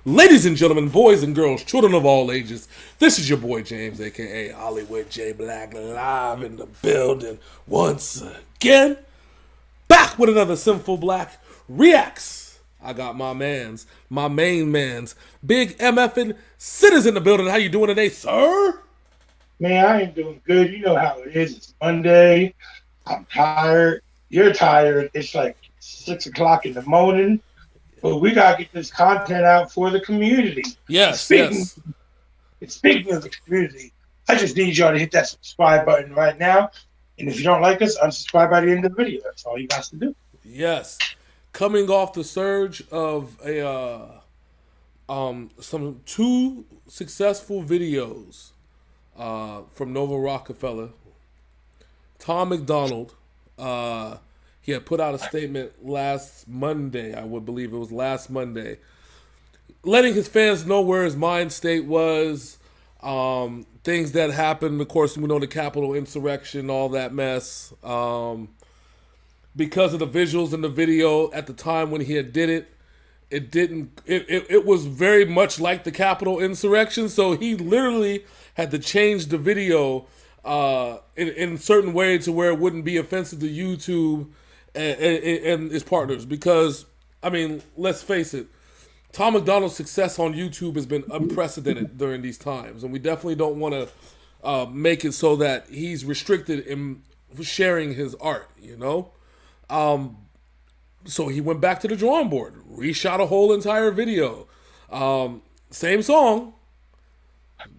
Ladies and gentlemen, boys and girls, children of all ages, this is your boy James, aka Hollywood J Black, live in the building once again. Back with another Synful Blaq reacts. I got my main man's, Big MFing Sitters in the building. How you doing today, sir? Man, I ain't doing good. You know how it is. It's Monday. I'm tired. You're tired. It's like 6 o'clock in the morning. But we gotta get this content out for the community. Yes. Speaking of the community, I just need y'all to hit that subscribe button right now. And if you don't like us, unsubscribe by the end of the video. That's all you got to do. Yes. Coming off the surge of some two successful videos from Nova Rockefeller, Tom MacDonald, he had put out a statement last Monday, I would believe it was last Monday, letting his fans know where his mind state was, things that happened. Of course, we know the Capitol insurrection, all that mess. Because of the visuals in the video at the time when he had did it, it was very much like the Capitol insurrection. So he literally had to change the video in a certain way to where it wouldn't be offensive to YouTube and his partners. Because, I mean, let's face it, Tom MacDonald's success on YouTube has been unprecedented during these times. And we definitely don't want to make it so that he's restricted in sharing his art, you know? So he went back to the drawing board, reshot a whole entire video. Same song,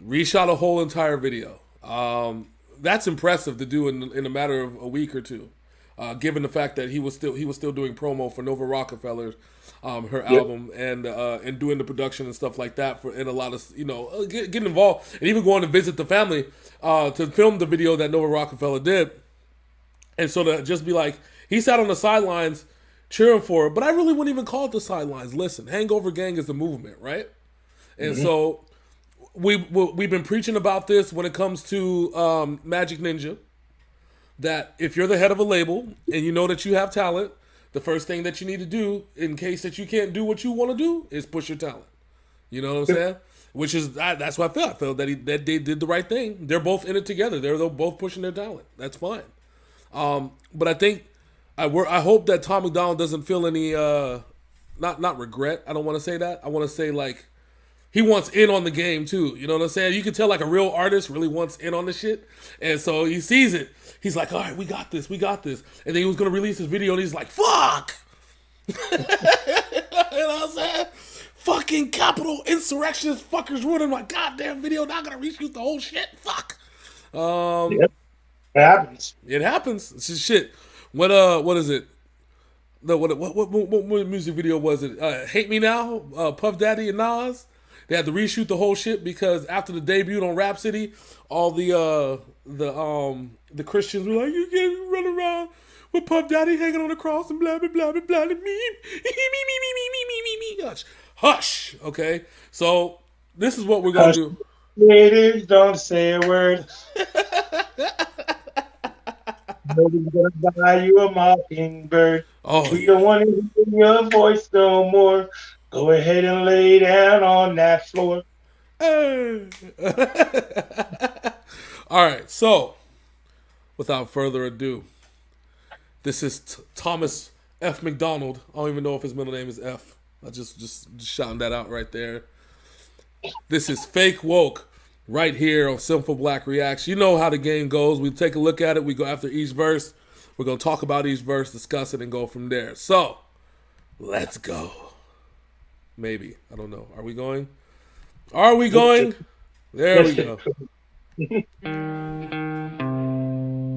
reshot a whole entire video. That's impressive to do in a matter of a week or two, given the fact that he was still doing promo for Nova Rockefeller, her album, and doing the production and stuff like that and a lot of getting involved and even going to visit the family to film the video that Nova Rockefeller did, and so to just be like he sat on the sidelines cheering for it, but I really wouldn't even call it the sidelines. Listen, Hangover Gang is the movement, right? And so we've been preaching about this when it comes to Magic Ninja, that if you're the head of a label and you know that you have talent, the first thing that you need to do in case that you can't do what you want to do is push your talent. You know what I'm saying? Which is, that's what I felt. I felt that they did the right thing. They're both in it together. They're both pushing their talent. That's fine. But I think, I hope that Tom MacDonald doesn't feel any, not regret. I don't want to say that. I want to say, like, he wants in on the game too. You know what I'm saying? You can tell like a real artist really wants in on the shit. And so he sees it. He's like, all right, we got this. And then he was going to release his video and he's like, fuck. You know what I'm saying? Fucking Capitol insurrectionist fuckers ruining my goddamn video. Now I'm going to reshoot the whole shit. Fuck. Yep. It happens. It happens. It's just shit. What is it? No, what music video was it? Hate Me Now? Puff Daddy and Nas? They had to reshoot the whole shit because after the debut on Rhapsody, all the Christians were like, you can't run around with Puff Daddy hanging on the cross and blah blah blah blah blah me. Hush. Okay, so this is what we're gonna do. Ladies, don't say a word. Nobody's gonna buy you a mockingbird. Oh, we don't want to hear your voice no more. Go ahead and lay down on that floor. All right, so without further ado, this is Thomas F. MacDonald. I don't even know if his middle name is F. I just shouting that out right there. This is Fake Woke right here on Synful Blaq Reacts. You know how the game goes. We take a look at it. We go after each verse. We're going to talk about each verse, discuss it, and go from there. So, let's go. Maybe. I don't know. Are we going? Are we going? There we go.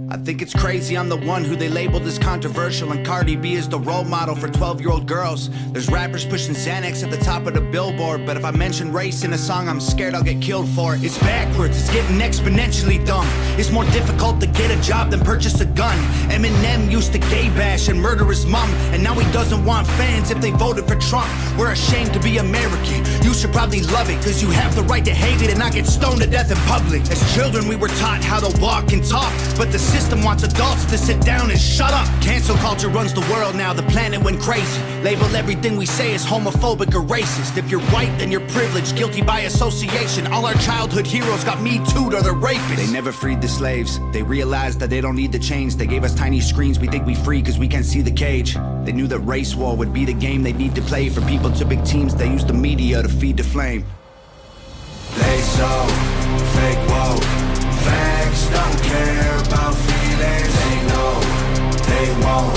I think it's crazy I'm the one who they labeled as controversial, and Cardi B is the role model for 12-year-old girls. There's rappers pushing Xanax at the top of the billboard, but if I mention race in a song, I'm scared I'll get killed for it. It's backwards, it's getting exponentially dumb. It's more difficult to get a job than purchase a gun. Eminem used to gay bash and murder his mom, and now he doesn't want fans if they voted for Trump. We're ashamed to be American. You should probably love it, cause you have the right to hate it and not get stoned to death in public. As children we were taught how to walk and talk, but the system wants adults to sit down and shut up. Cancel culture runs the world now, the planet went crazy. Label everything we say as homophobic or racist. If you're white, then you're privileged, guilty by association. All our childhood heroes got Me Too'd or they're rapists. They never freed the slaves. They realized that they don't need to change. They gave us tiny screens, we think we free cause we can't see the cage. They knew that race war would be the game they need to play. For people to big teams, they use the media to feed the flame. They so fake woke. Facts don't care about feelings. They know they won't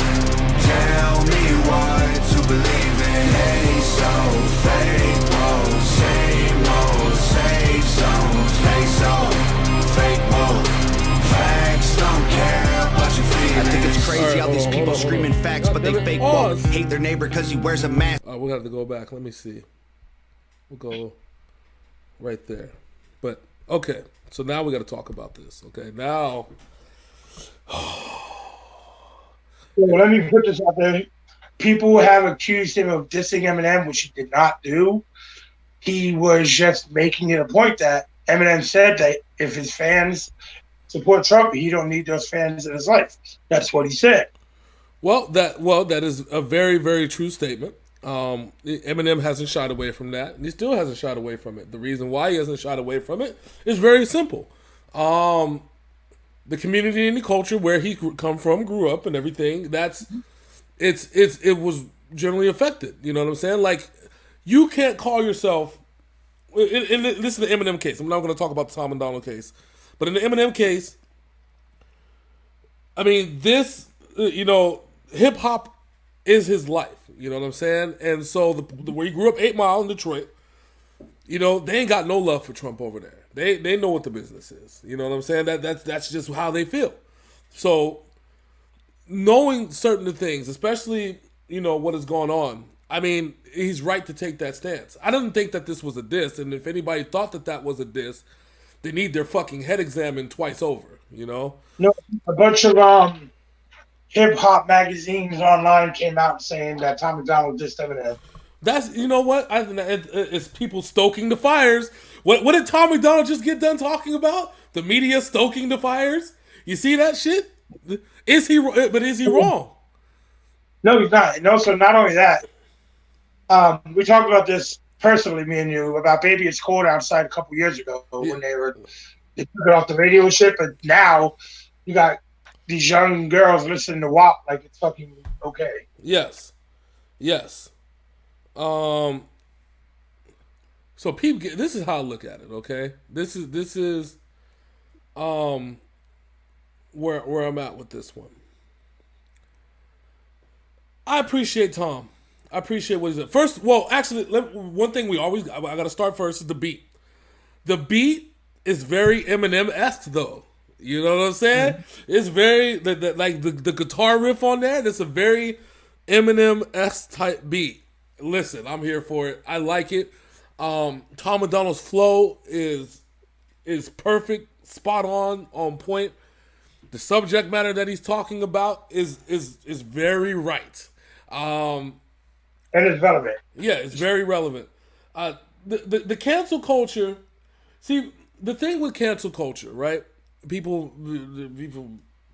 tell me what to believe in. They so fake woke. Same old safe zones. They so fake woke. Facts don't care about your feelings. I think it's crazy how these people screaming facts, but they fake woke. Hate their neighbor cause he wears a mask. We'll have to go back. Let me see. We'll go right there. But okay, so now we got to talk about this. Okay, now. Well, let me put this out there. People have accused him of dissing Eminem, which he did not do. He was just making it a point that Eminem said that if his fans support Trump, he don't need those fans in his life. That's what he said. Well, that is a very, very true statement. Eminem hasn't shied away from that, and he still hasn't shied away from it. The reason why he hasn't shied away from it is very simple. The community and the culture where he grew up, and everything, it was generally affected. You know what I'm saying? Like, you can't call yourself. This is the Eminem case. I'm not going to talk about the Tom MacDonald case, but in the Eminem case, I mean, hip hop is his life. You know what I'm saying? And so where he grew up, 8 Mile in Detroit, they ain't got no love for Trump over there. They know what the business is. You know what I'm saying? That's just how they feel. So knowing certain things, especially, what is going on, I mean, he's right to take that stance. I didn't think that this was a diss, and if anybody thought that was a diss, they need their fucking head examined twice over, No, a bunch of hip-hop magazines online came out saying that Tom MacDonald dissed Eminem. That's, what? It's people stoking the fires. What did Tom MacDonald just get done talking about? The media stoking the fires? You see that shit? Is he wrong? No, he's not. No, so not only that, we talked about this personally, me and you, about Baby It's Cold Outside a couple years ago when they took it off the radio and shit, but now you got these young girls listening to WAP like it's fucking okay. Yes. So people, this is how I look at it. Okay, this is where I'm at with this one. I appreciate Tom. I appreciate what he said. First, one thing I got to start first is the beat. The beat is very Eminem-esque though. You know what I'm saying? Mm-hmm. It's very the guitar riff on there. That's a very Eminem-esque type beat. Listen, I'm here for it. I like it. Tom MacDonald's flow is perfect, spot on point. The subject matter that he's talking about is very right. And it's relevant. Yeah, it's very relevant. The cancel culture. See, the thing with cancel culture, right? People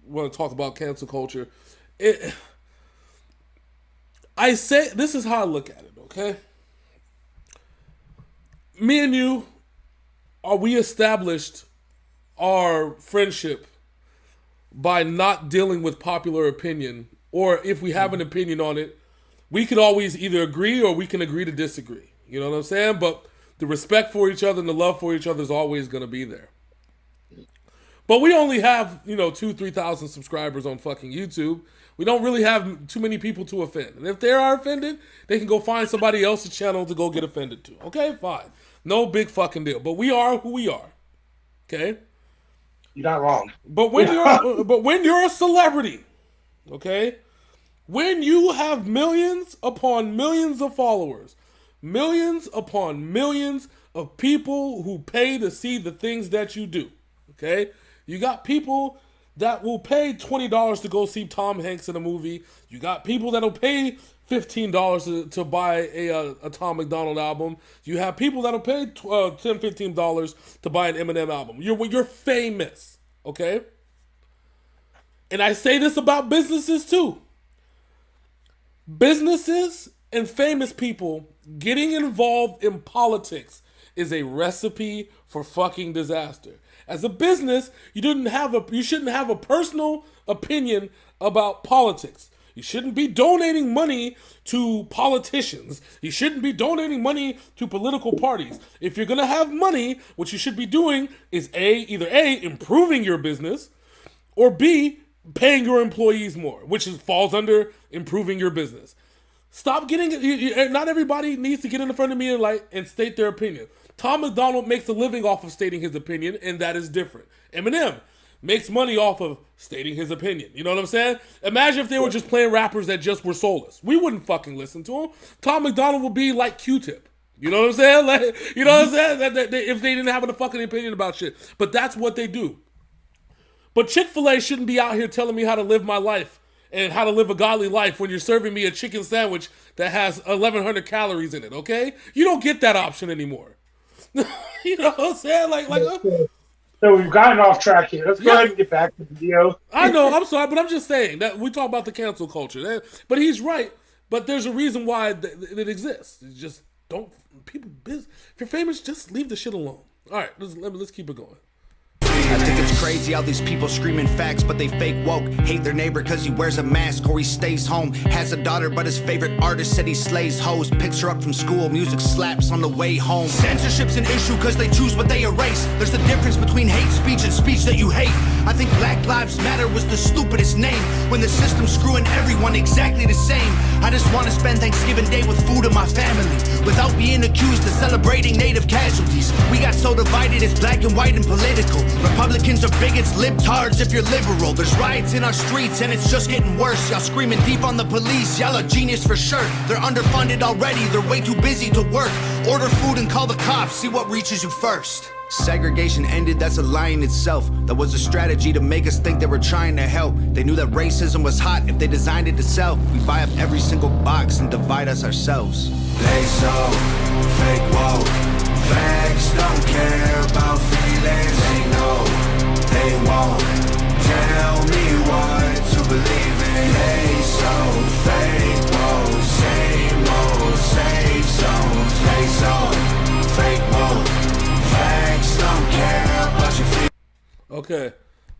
want to talk about cancel culture. I say, this is how I look at it, okay? Me and you, we established our friendship by not dealing with popular opinion, or if we have an opinion on it, we could always either agree or we can agree to disagree. You know what I'm saying? But the respect for each other and the love for each other is always going to be there. But we only have, 2,000-3,000 subscribers on fucking YouTube. We don't really have too many people to offend. And if they are offended, they can go find somebody else's channel to go get offended to. Okay, fine. No big fucking deal. But we are who we are. Okay? You're not wrong. But when you're a celebrity, okay, when you have millions upon millions of followers, millions upon millions of people who pay to see the things that you do, okay, you got people that will pay $20 to go see Tom Hanks in a movie. You got people that'll pay $15 to buy a Tom MacDonald album. You have people that'll pay $10, $15 to buy an Eminem album. You're famous, okay? And I say this about businesses too. Businesses and famous people getting involved in politics is a recipe for fucking disaster. As a business, you shouldn't have a personal opinion about politics. You shouldn't be donating money to politicians. You shouldn't be donating money to political parties. If you're going to have money, what you should be doing is either A, improving your business, or B, paying your employees more, which falls under improving your business. Stop getting... Not everybody needs to get in front of me and state their opinion. Tom MacDonald makes a living off of stating his opinion, and that is different. Eminem makes money off of stating his opinion. You know what I'm saying? Imagine if they were just playing rappers that just were soulless. We wouldn't fucking listen to them. Tom MacDonald would be like Q-Tip. You know what I'm saying? You know what I'm saying? If they didn't have a fucking opinion about shit. But that's what they do. But Chick-fil-A shouldn't be out here telling me how to live my life and how to live a godly life when you're serving me a chicken sandwich that has 1,100 calories in it, okay? You don't get that option anymore. You know what I'm saying? So we've gotten off track here. Let's go ahead and get back to the video. I know, I'm sorry, but I'm just saying that we talk about the cancel culture. But he's right. But there's a reason why it exists. It's just if you're famous, just leave the shit alone. All right, let's keep it going. I think it's crazy how these people screaming facts, but they fake woke. Hate their neighbor cause he wears a mask or he stays home. Has a daughter but his favorite artist said he slays hoes. Picks her up from school, music slaps on the way home. Censorship's an issue cause they choose what they erase. There's a difference between hate speech and speech that you hate. I think Black Lives Matter was the stupidest name, when the system's screwing everyone exactly the same. I just want to spend Thanksgiving Day with food and my family, without being accused of celebrating native casualties. We got so divided it's black and white and political. Republicans are bigots, libtards if you're liberal. There's riots in our streets and it's just getting worse. Y'all screaming deep on the police, y'all are genius for sure. They're underfunded already, they're way too busy to work. Order food and call the cops, see what reaches you first. Segregation ended, that's a lie in itself. That was a strategy to make us think they were trying to help. They knew that racism was hot if they designed it to sell. We buy up every single box and divide us ourselves. They so fake woke. Facts don't care about feelings. They know they won't tell me what to believe in. They so fake woke. Same old safe zones. They so fake woke. Facts don't care about your feelings. Okay.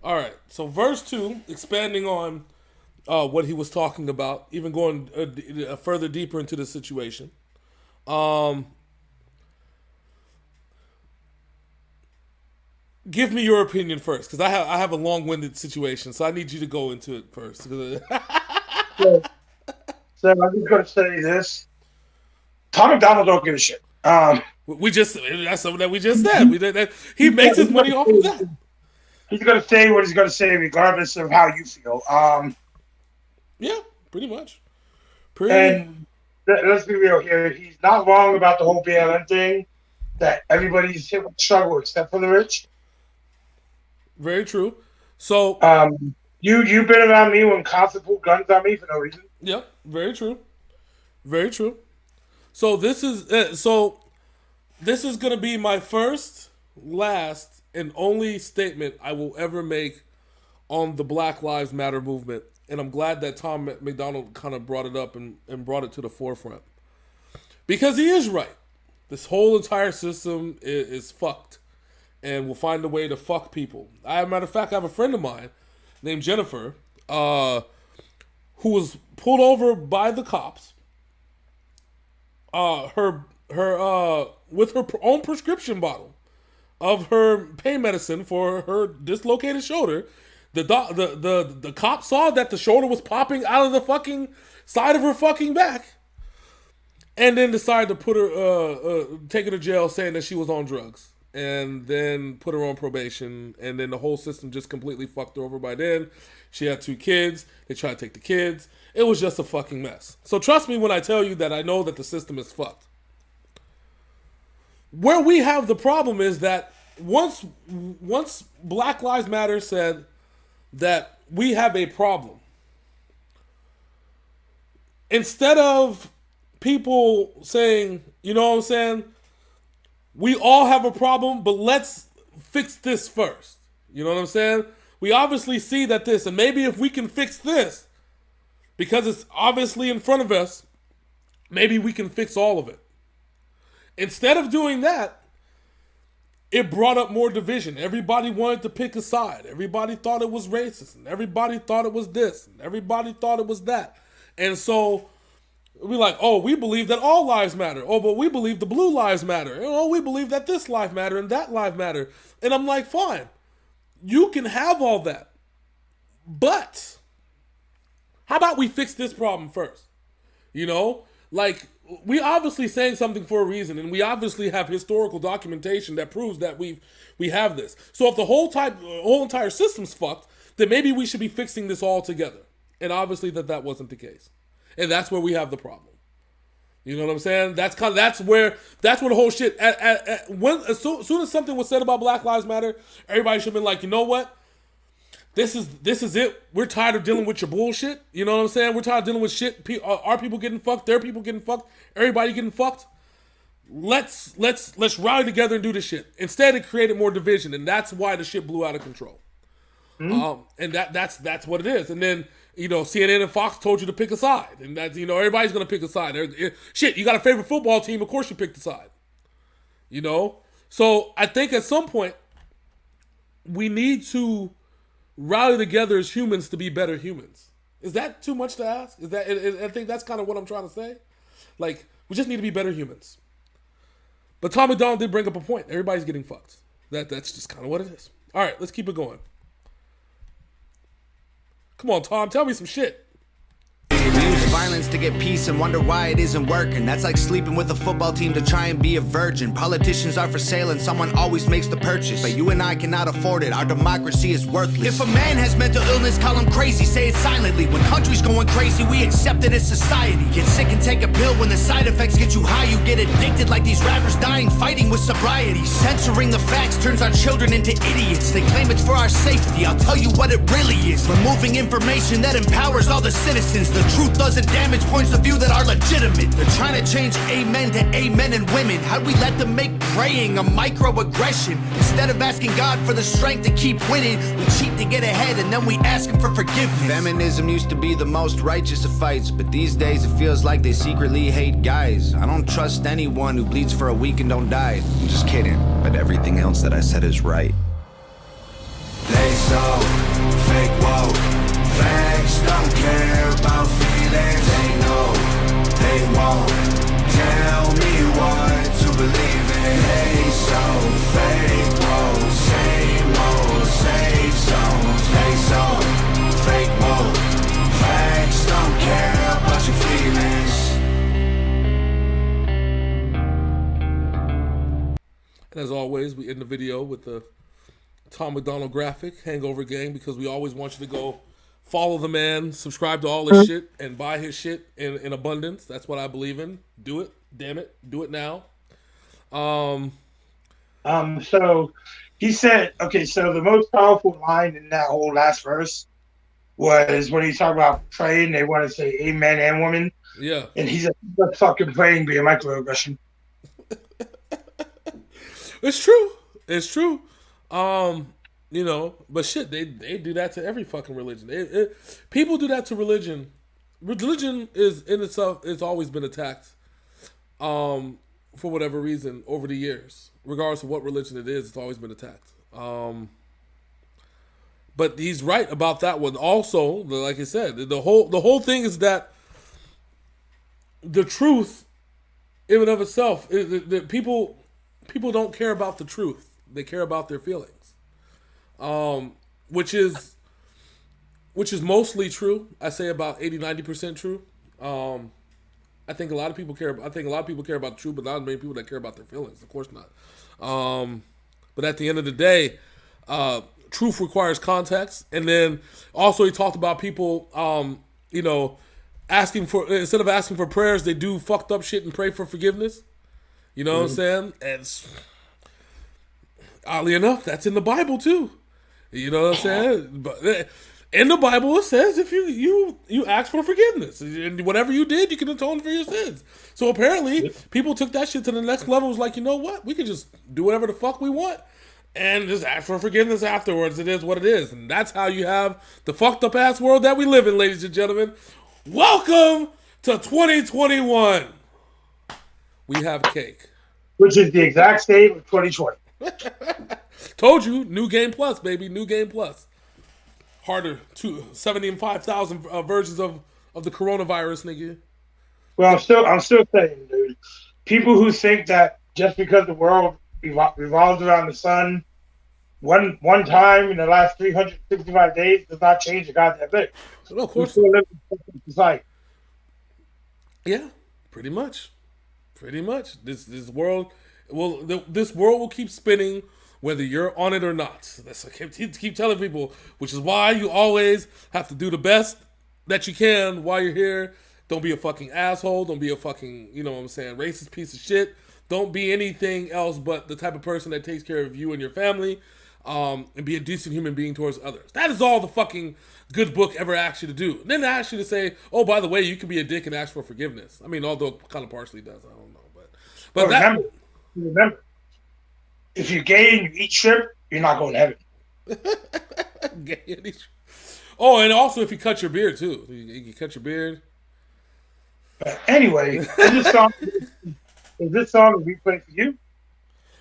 All right. So verse 2, expanding on what he was talking about, even going further deeper into the situation. Give me your opinion first, because I have a long-winded situation, so I need you to go into it first. So I'm just going to say this. Tom MacDonald don't give a shit. That's something that we just said. He makes his money off of that. He's going to say what he's going to say regardless of how you feel. Yeah, pretty much. Let's be real here. He's not wrong about the whole BLM thing, that everybody's hit with struggle except for the rich. Very true. So you've been around me when cops have pulled guns on me for no reason. Yep, very true. Very true. So this is gonna be my first, last, and only statement I will ever make on the Black Lives Matter movement. And I'm glad that Tom MacDonald kind of brought it up and brought it to the forefront. Because he is right. This whole entire system is fucked. And will find a way to fuck people. As a matter of fact, I have a friend of mine named Jennifer who was pulled over by the cops with her own prescription bottle of her pain medicine for her dislocated shoulder. The cop saw that the shoulder was popping out of the fucking side of her fucking back, and then decided to put her take her to jail, saying that she was on drugs. and then put her on probation, and then the whole system just completely fucked her over by then. She had 2 kids. They tried to take the kids. It was just a fucking mess. So trust me when I tell you that I know that the system is fucked. Where we have the problem is that once Black Lives Matter said that we have a problem, instead of people saying, you know what I'm saying, we all have a problem, but let's fix this first. You know what I'm saying? We obviously see that this, and maybe if we can fix this, because it's obviously in front of us, maybe we can fix all of it. Instead of doing that, it brought up more division. Everybody wanted to pick a side. Everybody thought it was racist, and everybody thought it was this, and everybody thought it was that. And so we're like, oh, we believe that all lives matter. Oh, but we believe the blue lives matter. Oh, we believe that this life matter and that life matter. And I'm like, fine, you can have all that. But how about we fix this problem first? You know, like, we obviously saying something for a reason, and we obviously have historical documentation that proves that we have this. So if the whole entire system's fucked, then maybe we should be fixing this all together. And obviously that wasn't the case. And that's where we have the problem. You know what I'm saying? That's where the whole shit. As soon as something was said about Black Lives Matter, everybody should have been like, you know what? This is it. We're tired of dealing with your bullshit. You know what I'm saying? We're tired of dealing with shit. Our people getting fucked. Their people getting fucked. Everybody getting fucked. Let's rally together and do this shit. Instead, it created more division, and that's why the shit blew out of control. Mm-hmm. And that's what it is. And then, you know, CNN and Fox told you to pick a side, and that's, you know, everybody's gonna pick a side. Shit, you got a favorite football team? Of course you pick the side. You know. So I think at some point we need to rally together as humans to be better humans. Is that too much to ask? I think that's kind of what I'm trying to say. Like, we just need to be better humans. But Tom MacDonald did bring up a point. Everybody's getting fucked. That's just kind of what it is. All right, let's keep it going. Come on, Tom, tell me some shit. We use violence to get peace and wonder why it isn't working. That's like sleeping with a football team to try and be a virgin. Politicians are for sale and someone always makes the purchase, but you and I cannot afford it. Our democracy is worthless. If a man has mental illness, call him crazy, say it silently. When country's going crazy, we accept it as society. Get sick and take a pill. When the side effects get you high, you get addicted like these rappers dying fighting with sobriety. Censoring the facts turns our children into idiots. They claim it's for our safety. I'll tell you what it really is. Removing information that empowers all the citizens. The truth doesn't damage points of view that are legitimate. They're trying to change amen to amen and women. How'd we let them make praying a microaggression? Instead of asking God for the strength to keep winning, we cheat to get ahead and then we ask him for forgiveness. Feminism used to be the most righteous of fights, but these days it feels like they secretly hate guys. I don't trust anyone who bleeds for a week and don't die. I'm just kidding, but everything else that I said is right. They so fake woke. Facts don't care about feelings. They know they won't tell me what to believe in. They so fake woke. Same old safe zones. They so fake woke. Facts don't care about your feelings. And as always, we end the video with the Tom MacDonald graphic, Hangover Gang, because we always want you to go follow the man, subscribe to all his shit, and buy his shit in abundance. That's what I believe in. Do it. Damn it. Do it now. So he said, okay, so the most powerful line in that whole last verse was when he talked about praying, they want to say amen and woman. Yeah. And he's like, let fucking praying be a microaggression. It's true. It's true. You know, but shit, they do that to every fucking religion. People do that to religion. Religion is in itself, it's always been attacked for whatever reason over the years. Regardless of what religion it is, it's always been attacked. But he's right about that one. Also, like I said, the whole thing is that the truth, in and of itself, people don't care about the truth. They care about their feelings. Which is mostly true. I say about 80-90% true. I think a lot of people care about the truth, but not many people that care about their feelings. Of course not. But at the end of the day, truth requires context. And then also he talked about people, asking for, instead of asking for prayers, they do fucked up shit and pray for forgiveness. You know what I'm saying? And oddly enough, that's in the Bible too. You know what I'm saying? But in the Bible, it says if you ask for forgiveness, and whatever you did, you can atone for your sins. So apparently, people took that shit to the next level. It was like, you know what? We can just do whatever the fuck we want and just ask for forgiveness afterwards. It is what it is. And that's how you have the fucked up ass world that we live in, ladies and gentlemen. Welcome to 2021. We have cake. Which is the exact same of 2020. Told you, new game plus, baby, new game plus. Harder, 75,000 versions of the coronavirus, nigga. Well, I'm still saying, dude. People who think that just because the world revolves around the sun one time in the last 365 days does not change the goddamn thing. No, of course. We still live in society. Yeah, pretty much. This world this world will keep spinning whether you're on it or not. That's I keep telling people, which is why you always have to do the best that you can while you're here. Don't be a fucking asshole. Don't be a fucking, racist piece of shit. Don't be anything else but the type of person that takes care of you and your family, and be a decent human being towards others. That is all the fucking good book ever asks you to do. And then it asks you to say, oh, by the way, you can be a dick and ask for forgiveness. I mean, although it kind of partially does. I don't know. But remember, if you're gay and you eat shrimp, you're not going to heaven. Oh, and also if you cut your beard, too. You cut your beard. But anyway, is this song a replay for you?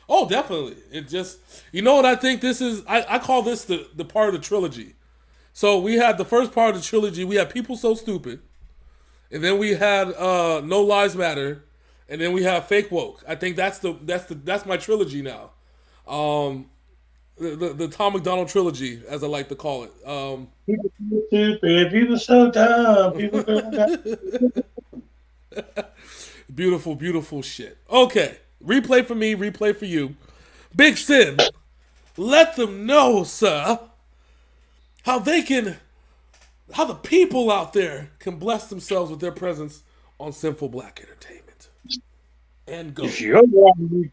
Oh, definitely. It just, you know what I think this is? I call this the part of the trilogy. So we had the first part of the trilogy. We had People So Stupid. And then we had No Lives Matter. And then we have Fake Woke. I think that's my trilogy now. The Tom MacDonald trilogy, as I like to call it. People so stupid, people so dumb, people so dumb. Beautiful, beautiful shit. Okay, replay for me, replay for you. Big Sin, let them know, sir, how the people out there can bless themselves with their presence on Synful Blaq Entertainment. And go. If you're on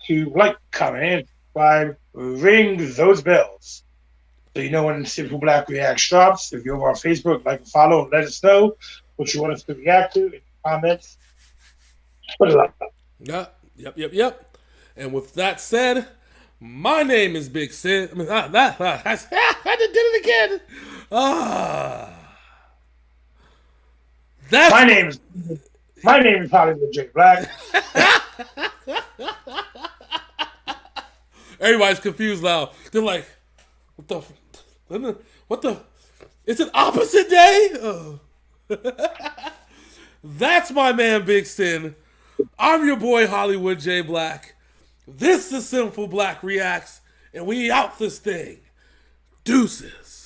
YouTube, like, comment, and subscribe, ring those bells. So you know when Synful Blaq Reacts drops. If you're over on Facebook, like and follow, and let us know what you want us to react to in the comments. Put it up. Yep. And with that said, my name is Big Sin. I mean, I did it again. My name is Hollywood J. Black. Everybody's confused now. They're like, what the? It's an opposite day? Oh. That's my man, Big Sin. I'm your boy, Hollywood J. Black. This is Synful Blaq Reacts, and we out this thing. Deuces.